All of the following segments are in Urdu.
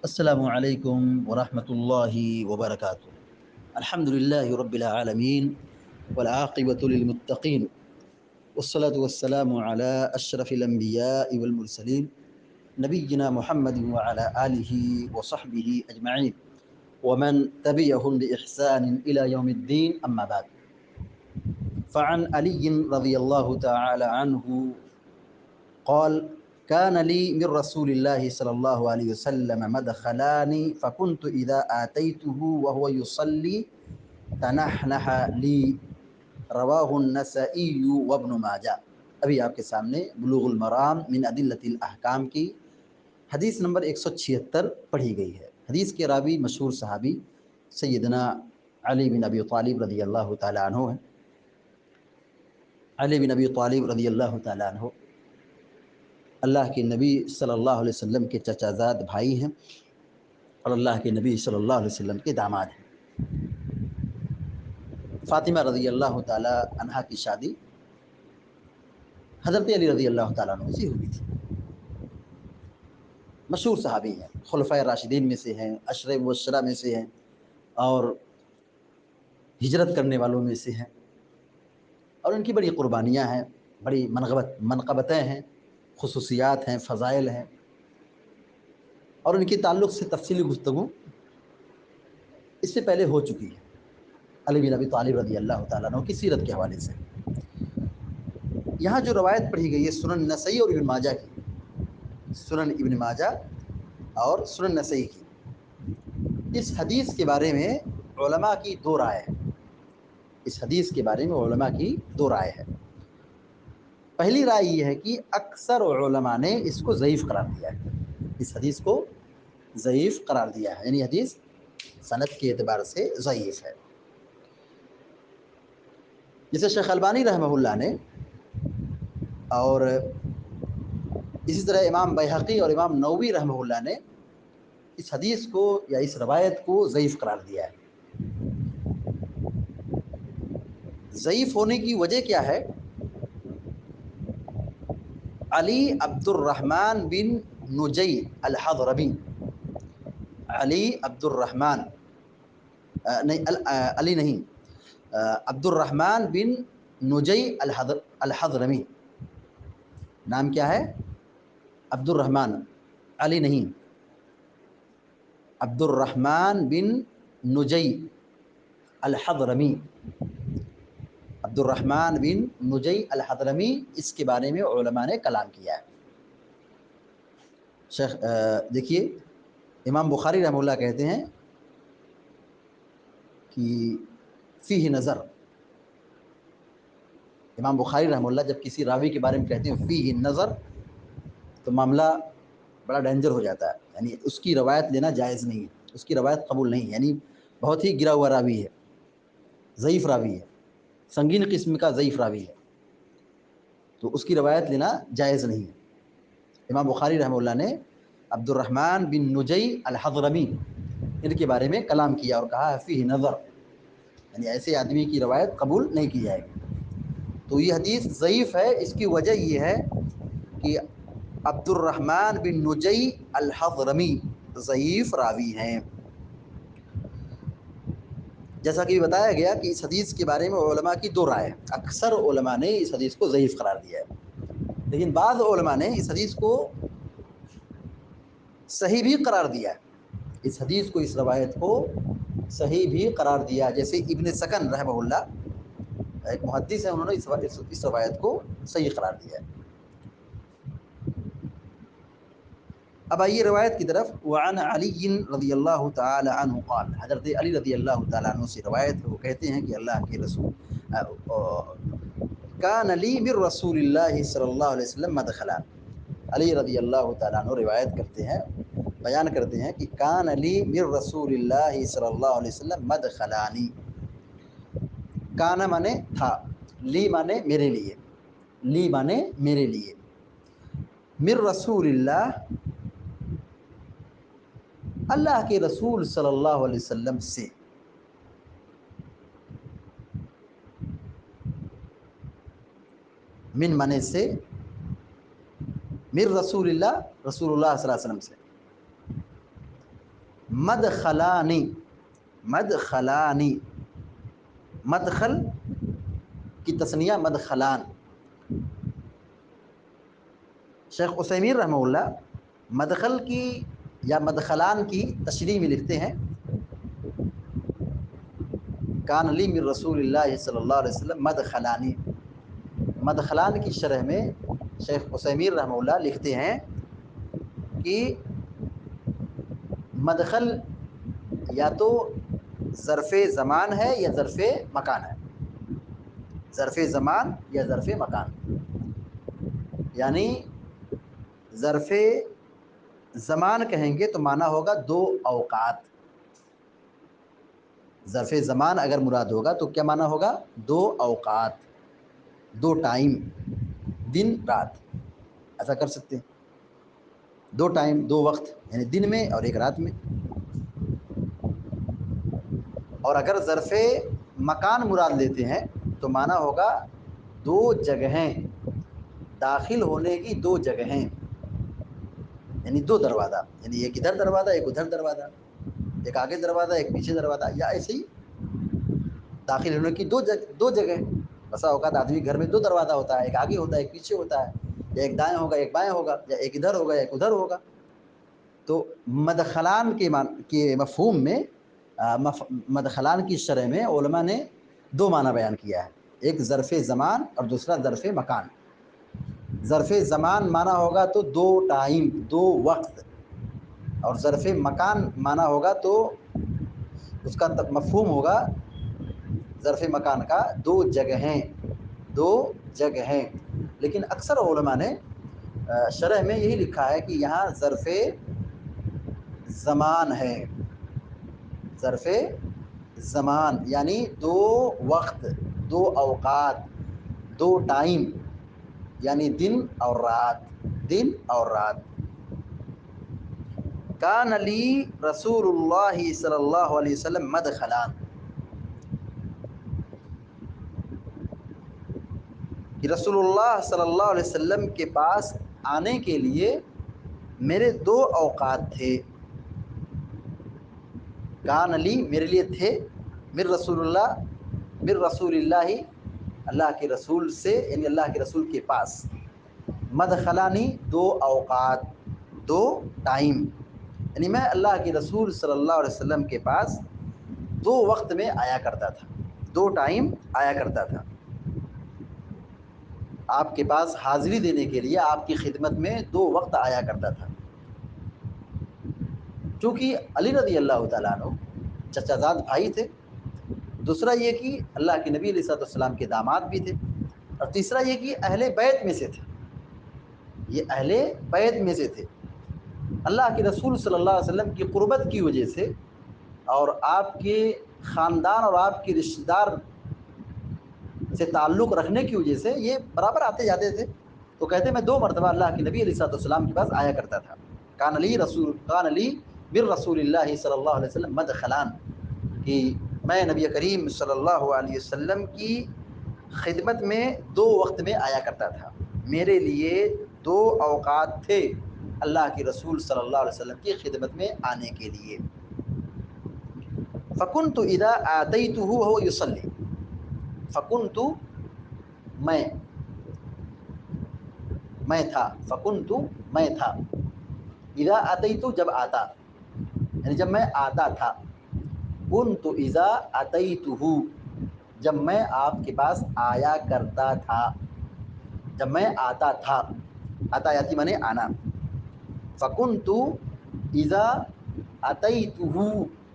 السلام علیکم ورحمۃ اللہ وبرکاتہ۔ الحمد للہ رب العالمین والعاقبۃ للمتقین والصلاة والسلام علی اشرف الانبیاء والمرسلین نبینا محمد وعلی آلہ وصحبہ اجمعین ومن تبعهم بإحسان إلى يوم الدین اما بعد، فعن علی رضی اللہ تعالی عنہ قال كان لي من رسول الله صلى الله عليه وسلم مدخلان فكنت إذا آتيته وهو يصلي تنحنح لي، رواہ النسائی وابن ماجہ۔ ابھی آپ کے سامنے بلوغ المرام من ادلۃ الاحکام کی حدیث نمبر 176 پڑھی گئی ہے۔ حدیث کے راوی مشہور صحابی سیدنا علی بن ابی طالب رضی اللہ تعالیٰ عنہ ہیں۔ علی بن ابی طالب رضی اللہ تعالیٰ عنہ اللہ کے نبی صلی اللہ علیہ وسلم کے چچا زاد بھائی ہیں اور اللہ کے نبی صلی اللہ علیہ وسلم کے داماد ہیں۔ فاطمہ رضی اللہ تعالی عنہا کی شادی حضرت علی رضی اللہ تعالیٰ عنہ سے ہوئی تھی۔ مشہور صحابی ہیں، خلفائے راشدین میں سے ہیں، عشرہ مبشرہ میں سے ہیں اور ہجرت کرنے والوں میں سے ہیں، اور ان کی بڑی قربانیاں ہیں، بڑی منقبتیں ہیں، خصوصیات ہیں، فضائل ہیں، اور ان کے تعلق سے تفصیلی گفتگو اس سے پہلے ہو چکی ہے علی بن ابی طالب رضی اللہ تعالیٰ عنہ کی سیرت کے حوالے سے۔ یہاں جو روایت پڑھی گئی ہے سنن نسائی اور ابن ماجہ کی، سنن ابن ماجہ اور سنن نسائی کی، اس حدیث کے بارے میں علماء کی دو رائے ہیں۔ اس حدیث کے بارے میں علماء کی دو رائے ہے۔ پہلی رائے یہ ہے کہ اکثر علماء نے اس کو ضعیف قرار دیا ہے، اس حدیث کو ضعیف قرار دیا ہے، یعنی حدیث سند کے اعتبار سے ضعیف ہے۔ جسے شیخ البانی رحمہ اللہ نے اور اسی طرح امام بیہقی اور امام نووی رحمہ اللہ نے اس حدیث کو یا اس روایت کو ضعیف قرار دیا ہے۔ ضعیف ہونے کی وجہ کیا ہے؟ علی عبد الرحمن بن نجی الحضرمی، علی عبد الرحمن علی نہیں، عبد الرحمن بن نجی الحضرمی، نام کیا ہے؟ عبد الرحمن، علی نہیں، عبد الرحمن بن نجی الحضرمی، عبد الرحمن بن نجی الحضرمی، اس کے بارے میں علماء نے کلام کیا ہے۔ شیخ دیکھیے امام بخاری رحمہ اللہ کہتے ہیں کہ فیہ نظر، امام بخاری رحمہ اللہ جب کسی راوی کے بارے میں کہتے ہیں فیہ نظر تو معاملہ بڑا ڈینجر ہو جاتا ہے، یعنی اس کی روایت لینا جائز نہیں ہے، اس کی روایت قبول نہیں، یعنی بہت ہی گرا ہوا راوی ہے، ضعیف راوی ہے، سنگین قسم کا ضعیف راوی ہے، تو اس کی روایت لینا جائز نہیں ہے۔ امام بخاری رحمہ اللہ نے عبد الرحمن بن نجی الحضرمی ان کے بارے میں کلام کیا اور کہا فیہ نظر، یعنی ایسے آدمی کی روایت قبول نہیں کی جائے گی۔ تو یہ حدیث ضعیف ہے، اس کی وجہ یہ ہے کہ عبد الرحمن بن نجی الحضرمی ضعیف راوی ہیں۔ جیسا کہ بتایا گیا کہ اس حدیث کے بارے میں علماء کی دو رائے ہیں، اکثر علماء نے اس حدیث کو ضعیف قرار دیا ہے، لیکن بعض علماء نے اس حدیث کو صحیح بھی قرار دیا ہے، اس حدیث کو، اس روایت کو صحیح بھی قرار دیا، جیسے ابن سکن رحمہ اللہ ایک محدث ہے، انہوں نے اس روایت کو صحیح قرار دیا ہے۔ اب آئیے روایت کی طرف۔ وعن علی رضی اللہ تعالی عنہ قال، حضرت علی رضی اللہ تعالی عنہ سے روایت ہے، وہ کہتے ہیں کہ اللہ کے رسول کان لی من رسول اللہ صلی اللہ علیہ وسلم مدخلان، علی رضی اللہ تعالیٰ عنہ روایت کرتے ہیں، بیان کرتے ہیں کہ کان لی من رسول اللہ صلی اللہ علیہ وسلم مدخلانی، کانا مانے تھا، لی مانے میرے لیے، لی مانے میرے لیے، من رسول اللہ اللہ کے رسول صلی اللہ علیہ وسلم سے، من مانے سے، من رسول اللہ رسول اللہ صلی اللہ علیہ وسلم سے، مدخلانی، مدخلانی، مدخل کی تثنیہ مدخلان۔ شیخ عثیمین رحمہ اللہ مدخل کی یا مدخلان کی تشریح میں لکھتے ہیں کان لی من رسول اللہ صلی اللہ علیہ وسلم مدخلانی۔ مدخلان کی شرح میں شیخ عثیمین رحمہ اللہ لکھتے ہیں کہ مدخل یا تو ظرف زمان ہے یا ظرف مکان ہے، ظرف زمان یا ظرف مکان۔ یعنی ظرف زمان کہیں گے تو معنی ہوگا دو اوقات، ظرف زمان اگر مراد ہوگا تو کیا معنی ہوگا؟ دو اوقات، دو ٹائم، دن رات، ایسا کر سکتے ہیں، دو ٹائم، دو وقت، یعنی دن میں اور ایک رات میں۔ اور اگر ظرف مکان مراد لیتے ہیں تو معنی ہوگا دو جگہیں، داخل ہونے کی دو جگہیں، یعنی دو دروازہ، یعنی ایک ادھر دروازہ ایک ادھر دروازہ، ایک آگے دروازہ ایک پیچھے دروازہ، یا ایسے ہی داخل ہونے کی دو جگہ۔ بسا اوقات آدمی گھر میں دو دروازہ ہوتا ہے، ایک آگے ہوتا ہے ایک پیچھے ہوتا ہے، یا ایک دائیں ہوگا ایک بائیں ہوگا، یا ایک ادھر ہوگا ایک ادھر ہوگا۔ تو مدخلان کے مفہوم میں مدخلان کی شرح میں علماء نے دو معنی بیان کیا ہے، ایک ظرف زمان اور دوسرا ظرف مکان۔ ظرف زمان معنی ہوگا تو دو ٹائم، دو وقت، اور ظرف مکان معنی ہوگا تو اس کا مفہوم ہوگا ظرف مکان کا دو جگہیں، دو جگہیں۔ لیکن اکثر علماء نے شرح میں یہی لکھا ہے کہ یہاں ظرف زمان ہے، ظرف زمان یعنی دو وقت، دو اوقات، دو ٹائم، یعنی دن اور رات، دن اور رات۔ کان لی رسول اللہ صلی اللہ علیہ وسلم مدخلان، کہ رسول اللہ صلی اللہ علیہ وسلم کے پاس آنے کے لیے میرے دو اوقات تھے۔ کان علی میرے لیے تھے، مر رسول اللہ، مر رسول اللہ اللہ کے رسول سے، یعنی اللہ کے رسول کے پاس، مدخلانی دو اوقات، دو ٹائم، یعنی میں اللہ کے رسول صلی اللہ علیہ وسلم کے پاس دو وقت میں آیا کرتا تھا، دو ٹائم آیا کرتا تھا، آپ کے پاس حاضری دینے کے لیے آپ کی خدمت میں دو وقت آیا کرتا تھا۔ چونکہ علی رضی اللہ تعالیٰ عنہ چچا زاد بھائی تھے، دوسرا یہ کہ اللہ کے نبی علیہ الصلوۃ والسلام کے داماد بھی تھے، اور تیسرا یہ کہ اہل بیت میں سے تھے، یہ اہل بیت میں سے تھے۔ اللہ کے رسول صلی اللہ علیہ وسلم کی قربت کی وجہ سے اور آپ کے خاندان اور آپ کے رشتہ دار سے تعلق رکھنے کی وجہ سے یہ برابر آتے جاتے تھے۔ تو کہتے میں دو مرتبہ اللہ کے نبی علیہ الصلوۃ والسلام کے پاس آیا کرتا تھا۔ کان علی بر رسول اللہ صلی اللہ علیہ وسلم مدخلان، کہ میں نبی کریم صلی اللہ علیہ وسلم کی خدمت میں دو وقت میں آیا کرتا تھا، میرے لیے دو اوقات تھے اللہ کے رسول صلی اللہ علیہ وسلم کی خدمت میں آنے کے لیے۔ فکنت اذا آتیتہ وهو یصلی، فکنت میں تھا، فکنت میں تھا، اذا اتیت جب آتا، یعنی جب میں آتا تھا، کنت اذا اتیتہ جب میں آپ کے پاس آیا کرتا تھا، جب میں آتا تھا، آتا یاتی مانے آنا، فکنت اذا اتیتہ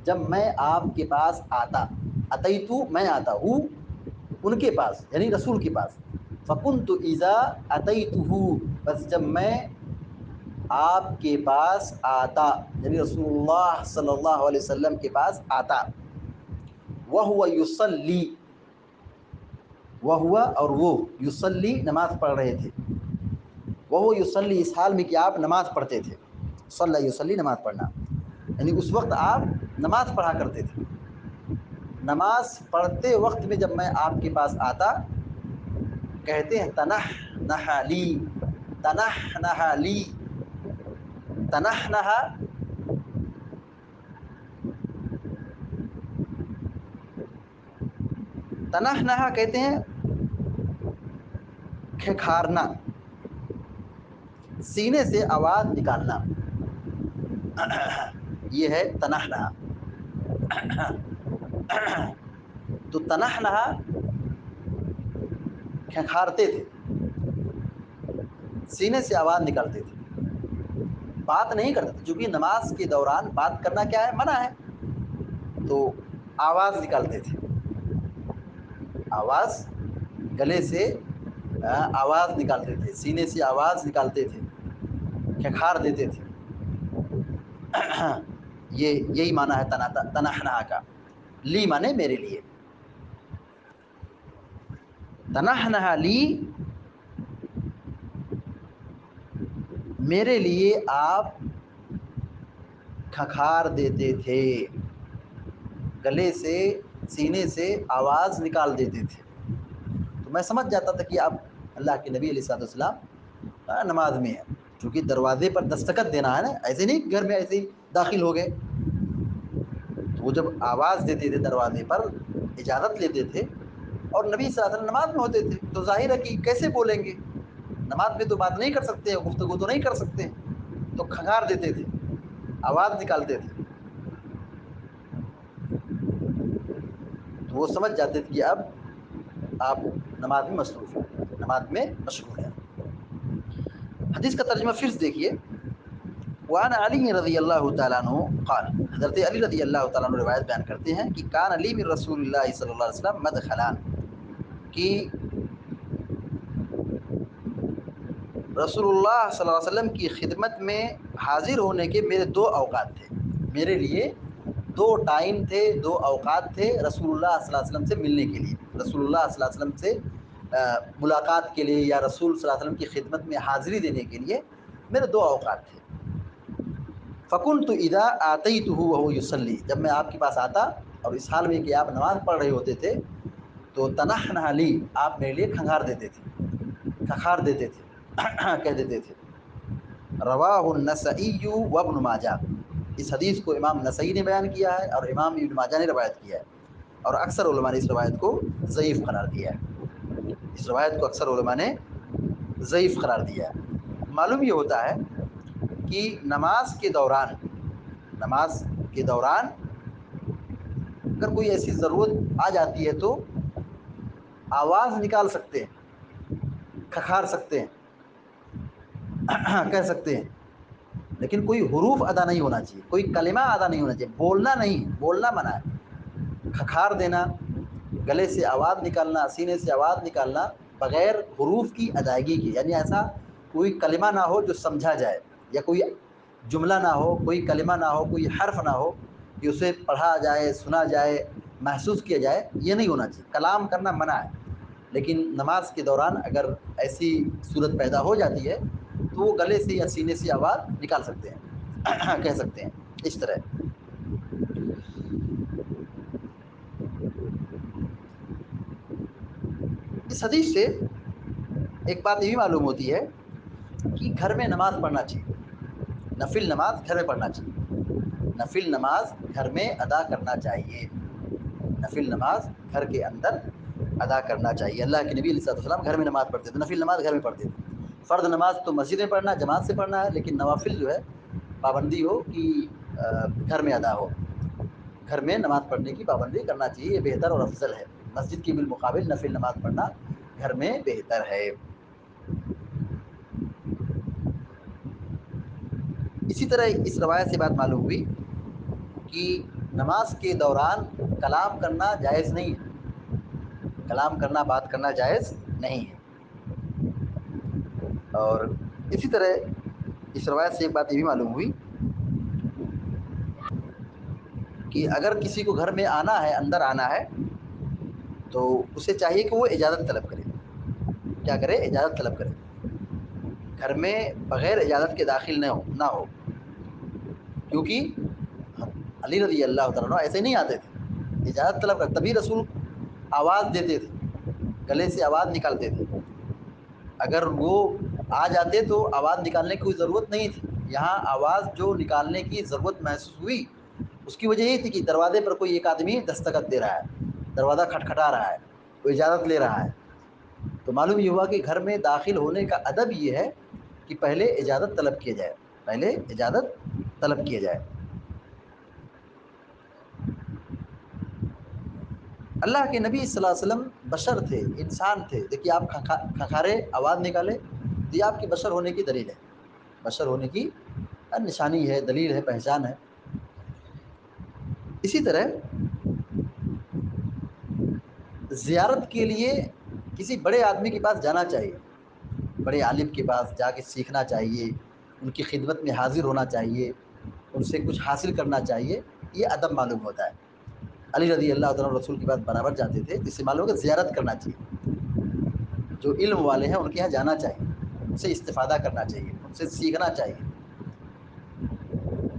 جب میں آپ کے پاس آتا، اتیت میں آتا، ہوں ان کے پاس یعنی رسول کے پاس، فکنت اذا اتیتہ بس جب میں آپ کے پاس آتا، یعنی رسول اللہ صلی اللہ علیہ وسلم کے پاس آتا، وہو یصلی، وہو اور وہ، یصلی نماز پڑھ رہے تھے، وہو یصلی اس حال میں کہ آپ نماز پڑھتے تھے، صلی یصلی نماز پڑھنا، یعنی اس وقت آپ نماز پڑھا کرتے تھے۔ نماز پڑھتے وقت میں جب میں آپ کے پاس آتا، کہتے ہیں تنحنح لی، تنحنح لی، تنحنح تنحنہ کہتے ہیں کھنکھارنا، سینے سے آواز نکالنا، یہ ہے تنحنہ۔ تو تنحنہ کھنکھارتے تھے، سینے سے آواز نکالتے تھے، بات نہیں کرتے تھے، چونکہ نماز کے دوران بات کرنا کیا ہے، منع ہے، تو آواز نکالتے تھے، آواز گلے سے آواز نکالتے تھے، سینے سے آواز نکالتے تھے، کھنکھار دیتے تھے۔ یہی معنی ہے تنحنہ کا۔ لی مانے میرے لیے، تنحنہ لی میرے لیے آپ کھنکھار دیتے تھے، گلے سے سینے سے آواز نکال دیتے تھے۔ تو میں سمجھ جاتا تھا کہ آپ اللہ کے نبی علیہ السلام نماز میں ہیں، چونکہ دروازے پر دستخط دینا ہے نا، ایسے نہیں گھر میں ایسے ہی داخل ہو گئے۔ وہ جب آواز دیتے تھے دروازے پر، اجازت لیتے تھے، اور نبی صلی اللہ علیہ وسلم نماز میں ہوتے تھے، تو ظاہر ہے کہ کیسے بولیں گے، نماز میں تو بات نہیں کر سکتے، گفتگو تو نہیں کر سکتے، تو کھنگار دیتے تھے، آواز نکالتے تھے، تو وہ سمجھ جاتے تھے کہ اب آپ نماز میں مصروف ہیں، نماز میں مشغول ہیں۔ حدیث کا ترجمہ پھر دیکھیے، وعن علی رضی اللہ تعالیٰ عنہ قال، حضرت علی رضی اللہ تعالیٰ عنہ روایت بیان کرتے ہیں کہ کان علی من رسول اللہ صلی اللہ علیہ وسلم مدخلان، کہ رسول اللہ صلی اللہ علیہ وسلم کی خدمت میں حاضر ہونے کے میرے دو اوقات تھے، میرے لیے دو ٹائم تھے، دو اوقات تھے رسول اللہ صلی اللہ علیہ وسلم سے ملنے کے لیے، رسول اللہ صلی اللہ علیہ وسلم سے ملاقات کے لیے یا رسول صلی اللہ علیہ وسلم کی خدمت میں حاضری دینے کے لیے میرے دو اوقات تھے۔ فکنت اذا آتیتہ وہو یصلی، جب میں آپ کے پاس آتا اور اس حال میں کہ آپ نماز پڑھ رہے ہوتے تھے، تو تنحنہ لی، آپ میرے لیے کھنگار دیتے تھے، کھنگار دیتے تھے، کہہ دیتے تھے۔ رواہ النسائی وابن ماجہ، اس حدیث کو امام نسائی نے بیان کیا ہے اور امام ابن ماجہ نے روایت کیا ہے، اور اکثر علماء نے اس روایت کو ضعیف قرار دیا ہے، اس روایت کو اکثر علماء نے ضعیف قرار دیا ہے۔ معلوم یہ ہوتا ہے کہ نماز کے دوران اگر کوئی ایسی ضرورت آ جاتی ہے تو آواز نکال سکتے ہیں، کھنگار سکتے ہیں، کہہ سکتے ہیں، لیکن کوئی حروف ادا نہیں ہونا چاہیے، کوئی کلمہ ادا نہیں ہونا چاہیے، بولنا نہیں، بولنا منع ہے، کھنگار دینا، گلے سے آواز نکالنا، سینے سے آواز نکالنا بغیر حروف کی ادائیگی کی، یعنی ایسا کوئی کلمہ نہ ہو جو سمجھا جائے، یا کوئی جملہ نہ ہو، کوئی کلمہ نہ ہو، کوئی حرف نہ ہو کہ اسے پڑھا جائے، سنا جائے، محسوس کیا جائے، یہ نہیں ہونا چاہیے، کلام کرنا منع ہے۔ لیکن نماز کے دوران اگر ایسی صورت پیدا ہو جاتی ہے تو وہ گلے سے یا سینے سے آواز نکال سکتے ہیں، کہہ سکتے ہیں اس طرح۔ اس حدیث سے ایک بات یہ بھی معلوم ہوتی ہے کہ گھر میں نماز پڑھنا چاہیے، نفل نماز گھر میں پڑھنا چاہیے، نفل نماز گھر میں ادا کرنا چاہیے، نفل نماز گھر کے اندر ادا کرنا چاہیے۔ اللہ کے نبی علیہ السلام گھر میں نماز پڑھتے تھے، نفل نماز گھر میں پڑھتے تھے۔ فرض نماز تو مسجد میں پڑھنا، جماعت سے پڑھنا ہے، لیکن نوافل جو ہے پابندی ہو کہ گھر میں ادا ہو، گھر میں نماز پڑھنے کی پابندی کرنا چاہیے، یہ بہتر اور افضل ہے۔ مسجد کے بالمقابل نفل نماز پڑھنا گھر میں بہتر ہے۔ اسی طرح اس روایت سے بات معلوم ہوئی کہ نماز کے دوران کلام کرنا جائز نہیں ہے، کلام کرنا، بات کرنا جائز نہیں ہے۔ اور اسی طرح اس روایت سے ایک بات یہ بھی معلوم ہوئی کہ اگر کسی کو گھر میں آنا ہے، اندر آنا ہے، تو اسے چاہیے کہ وہ اجازت طلب کرے، کیا کرے، اجازت طلب کرے، گھر میں بغیر اجازت کے داخل نہ ہو، کیونکہ علی رضی اللہ تعالیٰ عنہ ایسے نہیں آتے تھے، اجازت طلب کر، تبھی رسول آواز دیتے تھے، گلے سے آواز نکالتے تھے۔ اگر وہ آ جاتے تو آواز نکالنے کی کوئی ضرورت نہیں تھی، یہاں آواز جو نکالنے کی ضرورت محسوس ہوئی اس کی وجہ یہ تھی کہ دروازے پر کوئی ایک آدمی دستخط دے رہا ہے، دروازہ کھٹکھٹا رہا ہے، وہ اجازت لے رہا ہے. تو معلوم یہ ہوا کہ گھر میں داخل ہونے کا ادب یہ ہے کہ پہلے اجازت طلب کیا جائے، پہلے اجازت طلب کیا جائے. اللہ کے نبی صلی اللہ علیہ وسلم بشر تھے، انسان تھے. دیکھیے آپ کھکھارے آواز نکالے تو یہ آپ کے بشر ہونے کی دلیل ہے، بشر ہونے کی نشانی ہے، دلیل ہے، پہچان ہے. اسی طرح زیارت کے لیے کسی بڑے آدمی کے پاس جانا چاہیے، بڑے عالم کے پاس جا کے سیکھنا چاہیے، ان کی خدمت میں حاضر ہونا چاہیے، ان سے کچھ حاصل کرنا چاہیے. یہ ادب معلوم ہوتا ہے. علی رضی اللہ تعالیٰ رسول کے پاس برابر جاتے تھے، جس سے معلوم ہے کہ زیارت کرنا چاہیے. جو علم والے ہیں ان کے یہاں جانا چاہیے، ان سے استفادہ کرنا چاہیے، ان سے سیکھنا چاہیے.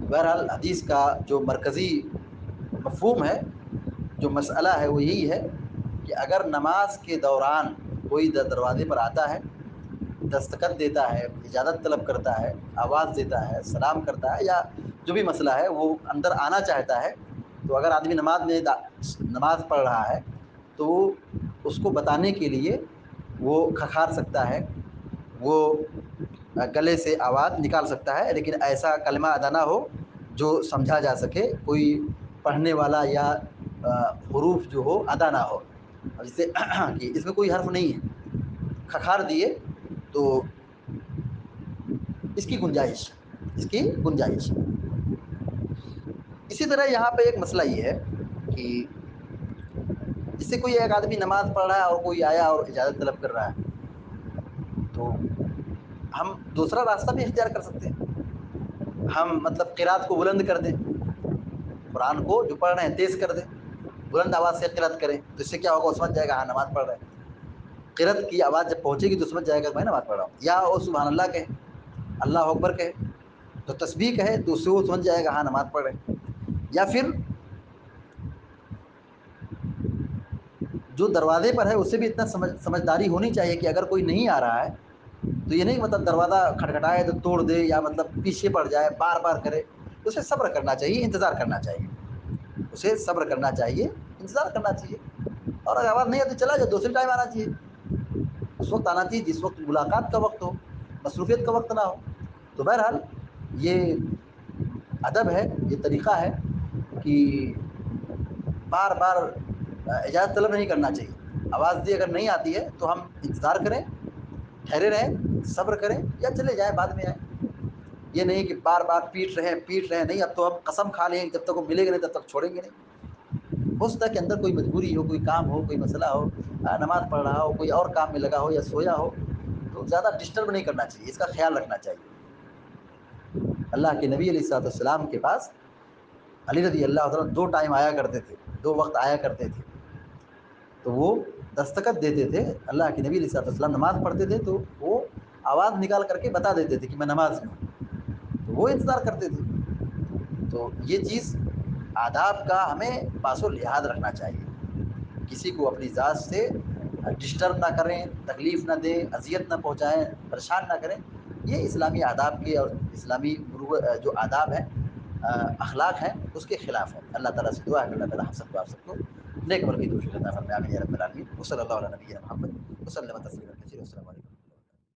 بہرحال حدیث کا جو مرکزی مفہوم ہے، جو مسئلہ ہے، وہ یہی ہے کہ اگر نماز کے دوران کوئی دروازے پر آتا ہے، دستخط دیتا ہے، اجازت طلب کرتا ہے، آواز دیتا ہے، سلام کرتا ہے، یا جو بھی مسئلہ ہے وہ اندر آنا چاہتا ہے، تو اگر آدمی نماز پڑھ رہا ہے تو اس کو بتانے کے لیے وہ کھکھار سکتا ہے، وہ گلے سے آواز نکال سکتا ہے، لیکن ایسا کلمہ ادا نہ ہو جو سمجھا جا سکے، کوئی پڑھنے والا یا حروف جو ہو ادا نہ ہو. جیسے کہ اس میں کوئی حرف نہیں ہے، کھکھار دیے تو اس کی گنجائش، اس کی گنجائش. اسی طرح یہاں پہ ایک مسئلہ یہ ہے کہ جس سے کوئی ایک آدمی نماز پڑھ رہا ہے اور کوئی آیا اور اجازت طلب کر رہا ہے، تو ہم دوسرا راستہ بھی اختیار کر سکتے ہیں. ہم مطلب قرات کو بلند کر دیں، قرآن کو جو پڑھ رہے ہیں تیز کر دیں، بلند آواز سے قرات کریں، تو اس سے کیا ہوگا؟ وہ سمجھ جائے گا ہاں نماز پڑھ رہے ہیں. قرات کی آواز جب پہنچے گی تو سمجھ جائے گا کہ میں نماز پڑھ رہا ہوں. یا وہ سبحان اللہ کہے، اللہ اکبر کہے، تو تسبیح کہے، تو اس سے وہ سمجھ جائے گا ہاں نماز پڑھ رہے ہیں. یا پھر جو دروازے پر ہے اس سے بھی اتنا سمجھداری ہونی چاہیے کہ اگر کوئی نہیں آ رہا ہے تو یہ نہیں مطلب دروازہ کھٹکھٹائے تو توڑ دے یا مطلب پیچھے پڑ جائے، بار بار کرے. اسے صبر کرنا چاہیے، انتظار کرنا چاہیے، اسے صبر کرنا چاہیے، انتظار کرنا چاہیے. اور اگر آواز نہیں آتی چلا جائے، دوسری ٹائم آنا چاہیے، اس وقت آنا چاہیے جس وقت ملاقات کا وقت ہو، مصروفیت کا وقت نہ ہو. تو بہرحال یہ ادب ہے، یہ طریقہ ہے کہ بار بار اجازت طلب نہیں کرنا چاہیے. آواز دی اگر نہیں آتی ہے تو ہم انتظار کریں، ٹھہرے رہیں، صبر کریں، یا چلے جائیں بعد میں آئیں. یہ نہیں کہ بار بار پیٹ رہے ہیں. نہیں، اب تو ہم قسم کھا لیں جب تک وہ ملے گا نہیں تب تک چھوڑیں گے نہیں. ہو سکتا ہے کہ اندر کوئی مجبوری ہو، کوئی کام ہو، کوئی مسئلہ ہو، نماز پڑھ رہا ہو، کوئی اور کام میں لگا ہو یا سویا ہو، تو زیادہ ڈسٹرب نہیں کرنا چاہیے، اس کا خیال رکھنا چاہیے. اللہ کے نبی علیہ الصلوۃ والسلام کے پاس علی رضی اللہ تعالیٰ 2 ٹائم آیا کرتے تھے، 2 وقت آیا کرتے تھے. تو وہ دستخط دیتے تھے. اللہ کے نبی علیہ الصلوۃ والسلام نماز پڑھتے تھے تو وہ آواز نکال کر کے بتا دیتے تھے کہ میں نماز میں ہوں، تو وہ انتظار کرتے تھے. تو یہ چیز آداب کا ہمیں پاس و لحاظ رکھنا چاہیے. کسی کو اپنی ذات سے ڈسٹرب نہ کریں، تکلیف نہ دیں، اذیت نہ پہنچائیں، پریشان نہ کریں. یہ اسلامی آداب کے اور اسلامی جو آداب ہیں، اخلاق ہیں، اس کے خلاف ہے. اللہ تعالیٰ سے دعا ہے کہ اللہ تعالیٰ ہم سب کو، آپ سب کو نیک عمل کی توفیق عطا فرمائے. آمین یا رب العالمین. وصلی اللہ علی نبینا محمد وسلم تسلیما کثیرا. السلام علیکم.